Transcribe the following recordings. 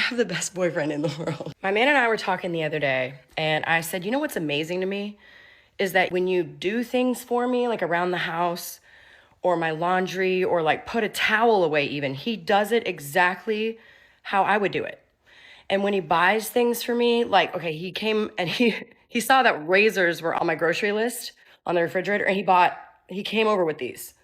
have the best boyfriend in the world. My man and I were talking the other day, and I said, you know what's amazing to me? Is that when you do things for me, like around the house, or my laundry, or like put a towel away even, he does it exactly how I would do it. And when he buys things for me, like, okay, he came and he saw that razors were on my grocery list on the refrigerator, and he came over with these.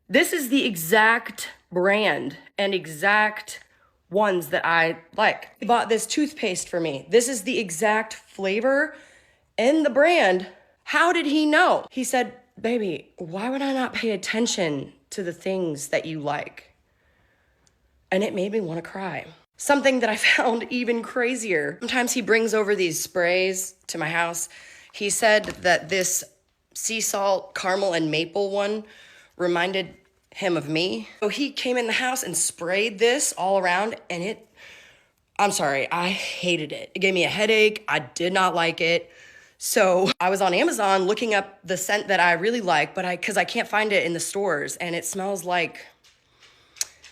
This is the exact brand and exact ones that I like. He bought this toothpaste for me. This is the exact flavor and the brand. How did he know? He said, baby, why would I not pay attention to the things that you like? And it made me want to cry. Something that I found even crazier. Sometimes he brings over these sprays to my house. He said that this sea salt, caramel, and maple one reminded him of me. So he came in the house and sprayed this all around, and I'm sorry, I hated it. It gave me a headache. I did not like it. So I was on Amazon looking up the scent that I really like, because I can't find it in the stores, and it smells like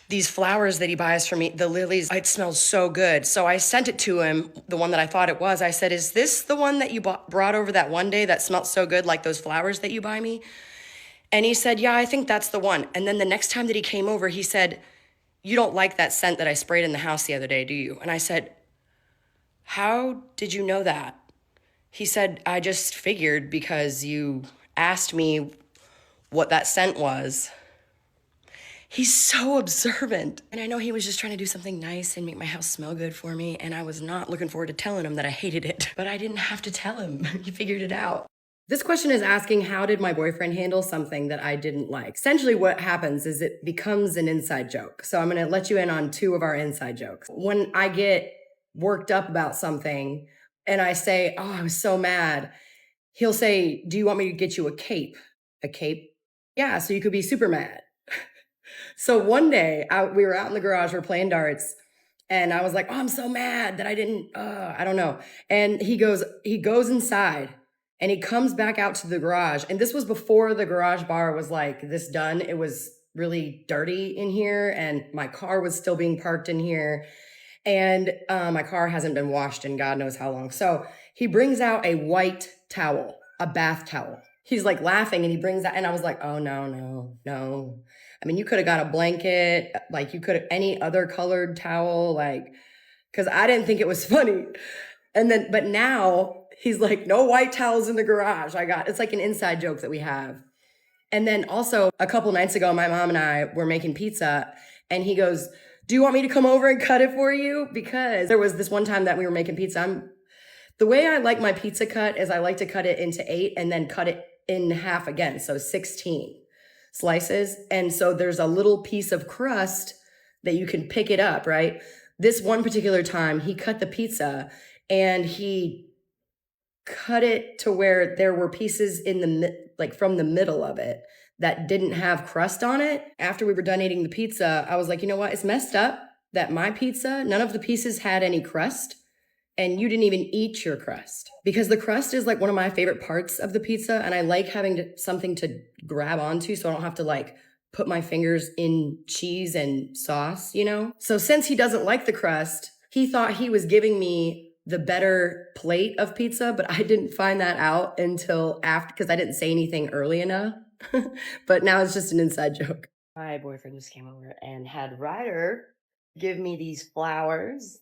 these flowers that he buys for me, the lilies. It smells so good. So I sent it to him, the one that I thought it was. I said, is this the one that you brought over that one day that smelled so good, like those flowers that you buy me? And he said, yeah, I think that's the one. And then the next time that he came over, he said, you don't like that scent that I sprayed in the house the other day, do you? And I said, how did you know that? He said, I just figured because you asked me what that scent was. He's so observant. And I know he was just trying to do something nice and make my house smell good for me. And I was not looking forward to telling him that I hated it. But I didn't have to tell him. He figured it out. This question is asking, how did my boyfriend handle something that I didn't like? Essentially what happens is it becomes an inside joke. So I'm going to let you in on 2 of our inside jokes. When I get worked up about something and I say, oh, I was so mad, he'll say, do you want me to get you a cape? A cape? Yeah, so you could be super mad. So one day we were out in the garage, we're playing darts, and I was like, oh, I'm so mad that I didn't, I don't know. And he goes inside and he comes back out to the garage. And this was before the garage bar was like this done. It was really dirty in here and my car was still being parked in here. And my car hasn't been washed in God knows how long. So he brings out a white towel, a bath towel. He's like laughing and he brings that, and I was like, oh, no. I mean, you could have got a blanket, like you could have any other colored towel, like, because I didn't think it was funny. But now he's like, no white towels in the garage. It's like an inside joke that we have. And then also a couple nights ago, my mom and I were making pizza and he goes, do you want me to come over and cut it for you? Because there was this one time that we were making pizza. The way I like my pizza cut is I like to cut it into 8 and then cut it in half again. So 16 slices. And so there's a little piece of crust that you can pick it up, right? This one particular time he cut the pizza and he cut it to where there were pieces from the middle of it that didn't have crust on it. After we were done eating the pizza, I was like, you know what? It's messed up that my pizza, none of the pieces had any crust. And you didn't even eat your crust, because the crust is like one of my favorite parts of the pizza. And I like having something to grab onto so I don't have to like put my fingers in cheese and sauce, you know? So since he doesn't like the crust, he thought he was giving me the better plate of pizza, but I didn't find that out until after, because I didn't say anything early enough. But now it's just an inside joke. My boyfriend just came over and had Ryder give me these flowers.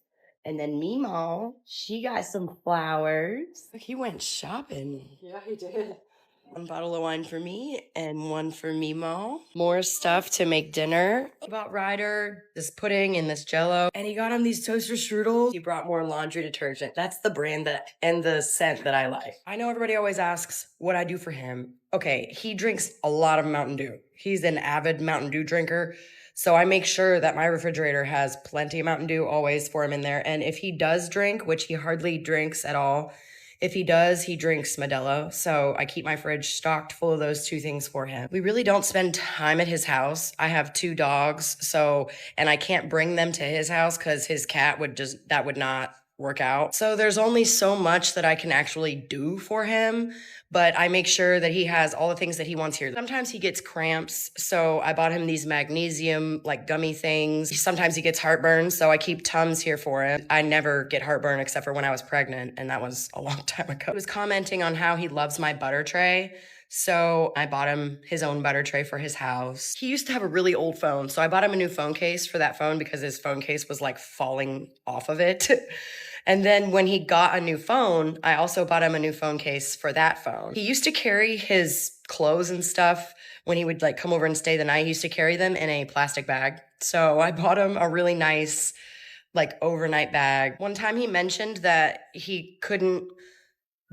And then Mimo, she got some flowers. He went shopping. Yeah, he did. One bottle of wine for me and one for Mimo. More stuff to make dinner. He bought Ryder this pudding and this Jello. And he got him these toaster strudels. He brought more laundry detergent. That's the brand and the scent that I like. I know everybody always asks what I do for him. Okay, he drinks a lot of Mountain Dew. He's an avid Mountain Dew drinker. So I make sure that my refrigerator has plenty of Mountain Dew always for him in there. And if he does drink, which he hardly drinks at all, if he does, he drinks Modelo. So I keep my fridge stocked full of those 2 things for him. We really don't spend time at his house. I have 2 dogs, and I can't bring them to his house because his cat would not work out. So there's only so much that I can actually do for him, but I make sure that he has all the things that he wants here. Sometimes he gets cramps, so I bought him these magnesium like gummy things. Sometimes he gets heartburn, so I keep Tums here for him. I never get heartburn except for when I was pregnant, and that was a long time ago. He was commenting on how he loves my butter tray. So I bought him his own butter tray for his house. He used to have a really old phone, so I bought him a new phone case for that phone because his phone case was like falling off of it. And then when he got a new phone, I also bought him a new phone case for that phone. He used to carry his clothes and stuff when he would like come over and stay the night. He used to carry them in a plastic bag. So I bought him a really nice like overnight bag. One time he mentioned that he couldn't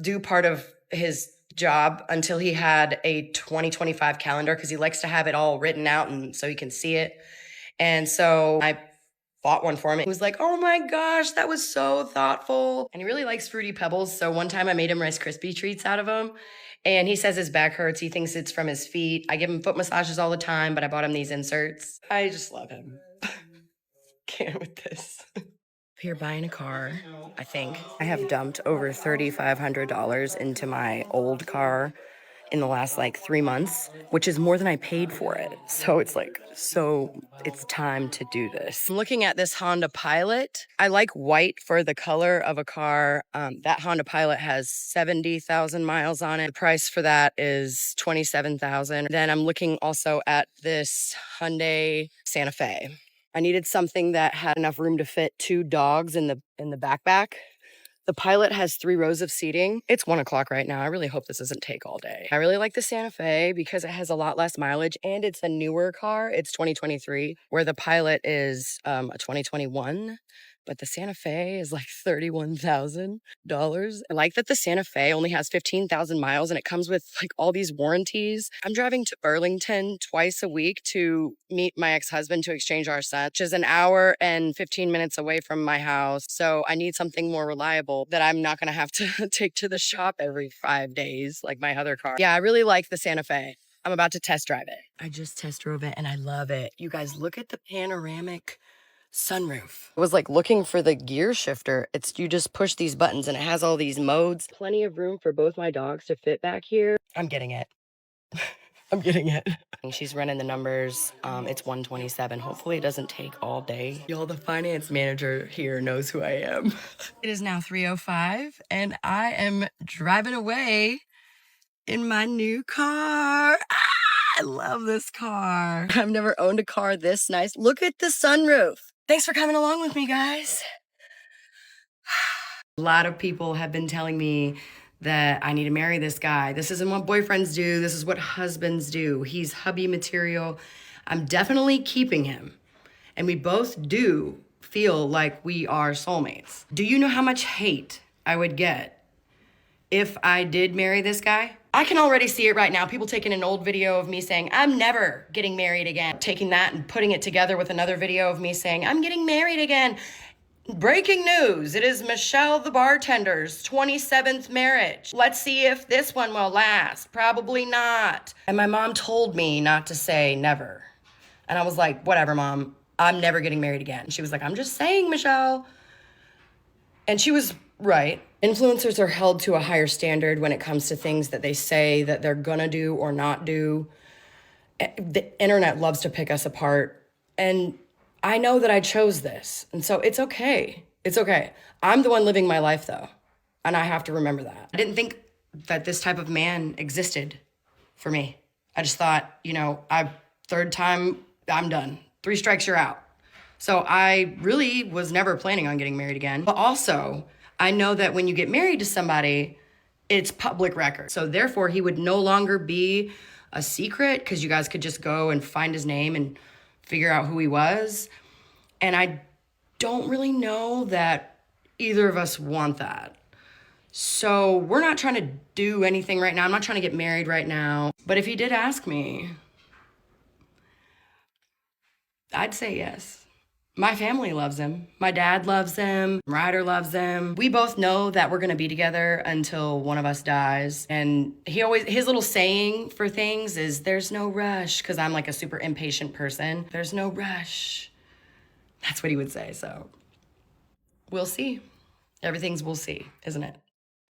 do part of his job until he had a 2025 calendar because he likes to have it all written out and so he can see it. And so I bought one for him. He was like, oh my gosh, that was so thoughtful. And he really likes Fruity Pebbles. So one time I made him Rice Krispie treats out of them. And he says his back hurts. He thinks it's from his feet. I give him foot massages all the time, but I bought him these inserts. I just love him. Can't with this. Here buying a car, I think. I have dumped over $3,500 into my old car in the last like 3 months, which is more than I paid for it. So it's like, it's time to do this. I'm looking at this Honda Pilot. I like white for the color of a car. That Honda Pilot has 70,000 miles on it. The price for that is $27,000. Then I'm looking also at this Hyundai Santa Fe. I needed something that had enough room to fit 2 dogs in the backpack. The Pilot has 3 rows of seating. It's 1 o'clock right now. I really hope this doesn't take all day. I really like the Santa Fe because it has a lot less mileage and it's a newer car. It's 2023, where the Pilot is a 2021. But the Santa Fe is like $31,000. I like that the Santa Fe only has 15,000 miles and it comes with like all these warranties. I'm driving to Burlington twice a week to meet my ex-husband to exchange our son, which is an hour and 15 minutes away from my house. So I need something more reliable that I'm not going to have to take to the shop every 5 days like my other car. Yeah, I really like the Santa Fe. I'm about to test drive it. I just test drove it and I love it. You guys, look at the panoramic sunroof. I was like looking for the gear shifter. You just push these buttons and it has all these modes. Plenty of room for both my dogs to fit back here. I'm getting it. I'm getting it. She's running the numbers. It's 127. Hopefully it doesn't take all day. Y'all, the finance manager here knows who I am. It is now 3:05 and I am driving away in my new car. I love this car. I've never owned a car this nice. Look at the sunroof. Thanks for coming along with me, guys. A lot of people have been telling me that I need to marry this guy. This isn't what boyfriends do. This is what husbands do. He's hubby material. I'm definitely keeping him. And we both do feel like we are soulmates. Do you know how much hate I would get if I did marry this guy? I can already see it right now. People taking an old video of me saying, I'm never getting married again. Taking that and putting it together with another video of me saying, I'm getting married again. Breaking news, it is Michelle the bartender's 27th marriage. Let's see if this one will last. Probably not. And my mom told me not to say never. And I was like, whatever, Mom. I'm never getting married again. She was like, I'm just saying, Michelle. And she was right. Influencers are held to a higher standard when it comes to things that they say that they're gonna do or not do. The internet loves to pick us apart. And I know that I chose this. And so it's okay. It's okay. I'm the one living my life though. And I have to remember that. I didn't think that this type of man existed for me. I just thought, third time, I'm done. 3 strikes, you're out. So I really was never planning on getting married again. But also, I know that when you get married to somebody, it's public record. So therefore, he would no longer be a secret because you guys could just go and find his name and figure out who he was. And I don't really know that either of us want that. So we're not trying to do anything right now. I'm not trying to get married right now. But if he did ask me, I'd say yes. My family loves him. My dad loves him. Ryder loves him. We both know that we're gonna be together until one of us dies. And his little saying for things is, there's no rush, because I'm like a super impatient person. There's no rush. That's what he would say, so we'll see. Everything's we'll see, isn't it?